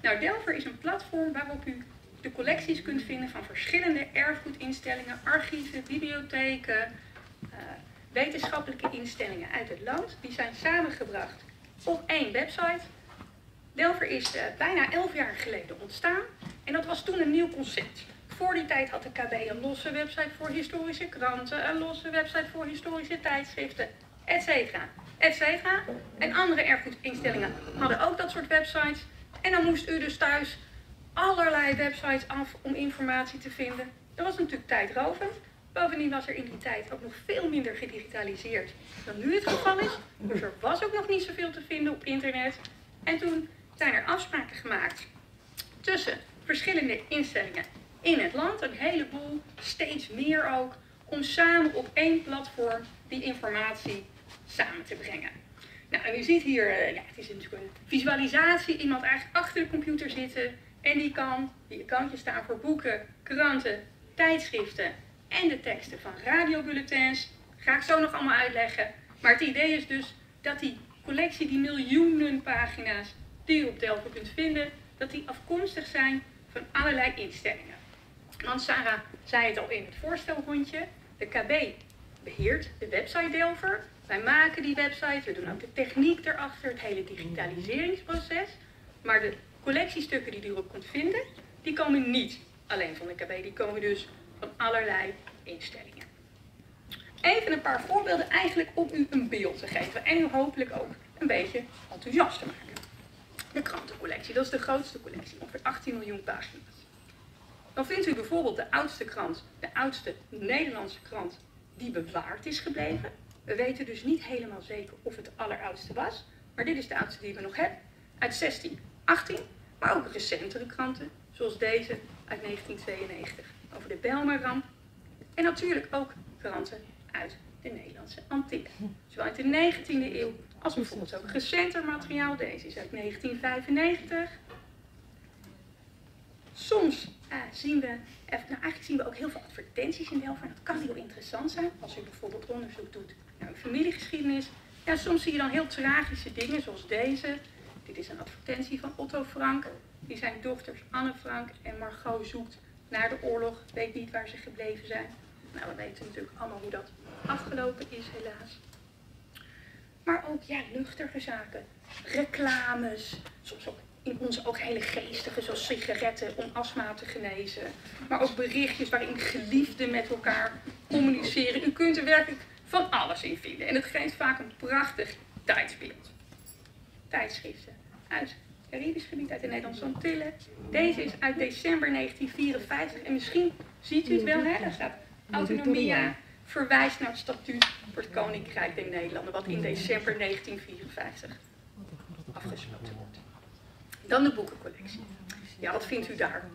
Nou, Delver is een platform waarop u de collecties kunt vinden van verschillende erfgoedinstellingen, archieven, bibliotheken, wetenschappelijke instellingen uit het land. Die zijn samengebracht op één website. Delver is bijna 11 jaar geleden ontstaan en dat was toen een nieuw concept. Voor die tijd had de KB een losse website voor historische kranten, een losse website voor historische tijdschriften, etc. En andere erfgoedinstellingen hadden ook dat soort websites. En dan moest u dus thuis allerlei websites af om informatie te vinden. Dat was natuurlijk tijdrovend. Bovendien was er in die tijd ook nog veel minder gedigitaliseerd dan nu het geval is. Dus er was ook nog niet zoveel te vinden op internet. En toen zijn er afspraken gemaakt tussen verschillende instellingen in het land. Een heleboel, steeds meer ook, om samen op één platform die informatie samen te brengen. Nou, en u ziet hier, het is natuurlijk een visualisatie. Iemand eigenlijk achter de computer zitten en die kan die accountjes staan voor boeken, kranten, tijdschriften en de teksten van radiobulletins. Ga ik zo nog allemaal uitleggen. Maar het idee is dus dat die collectie, die miljoenen pagina's die u op Delver kunt vinden, dat die afkomstig zijn van allerlei instellingen. Want Sarah zei het al in het voorstelrondje, de KB beheert de website Delver. Wij maken die website, we doen ook de techniek erachter, het hele digitaliseringsproces. Maar de collectiestukken die u erop kunt vinden, die komen niet alleen van de KB, die komen dus van allerlei instellingen. Even een paar voorbeelden eigenlijk om u een beeld te geven en u hopelijk ook een beetje enthousiast te maken. De krantencollectie, dat is de grootste collectie, ongeveer 18 miljoen pagina's. Dan vindt u bijvoorbeeld de oudste krant, de oudste Nederlandse krant die bewaard is gebleven. We weten dus niet helemaal zeker of het de alleroudste was, maar dit is de oudste die we nog hebben, uit 1618, maar ook recentere kranten, zoals deze uit 1992 over de Bijlmerramp. En natuurlijk ook kranten uit de Nederlandse Antillen, zowel uit de 19e eeuw als bijvoorbeeld ook recenter materiaal. Deze is uit 1995. Soms zien we ook heel veel advertenties in Delver. En dat kan heel interessant zijn als u bijvoorbeeld onderzoek doet naar uw familiegeschiedenis. Ja, soms zie je dan heel tragische dingen zoals deze. Dit is een advertentie van Otto Frank, die zijn dochters Anne Frank en Margot zoekt naar de oorlog, weet niet waar ze gebleven zijn. Nou, we weten natuurlijk allemaal hoe dat afgelopen is, helaas. Maar ook luchtige zaken, reclames, soms ook in onze ogen hele geestige, zoals sigaretten om astma te genezen. Maar ook berichtjes waarin geliefden met elkaar communiceren. U kunt er werkelijk van alles in vinden. En het geeft vaak een prachtig tijdsbeeld. Tijdschriften uit het Caribisch gebied, uit de Nederlandse Antillen. Deze is uit december 1954. En misschien ziet u het wel, hè? Daar staat autonomia, verwijst naar het statuut voor het Koninkrijk der Nederlanden, wat in december 1954 afgesloten wordt. Dan de boekencollectie. Ja, wat vindt u daar?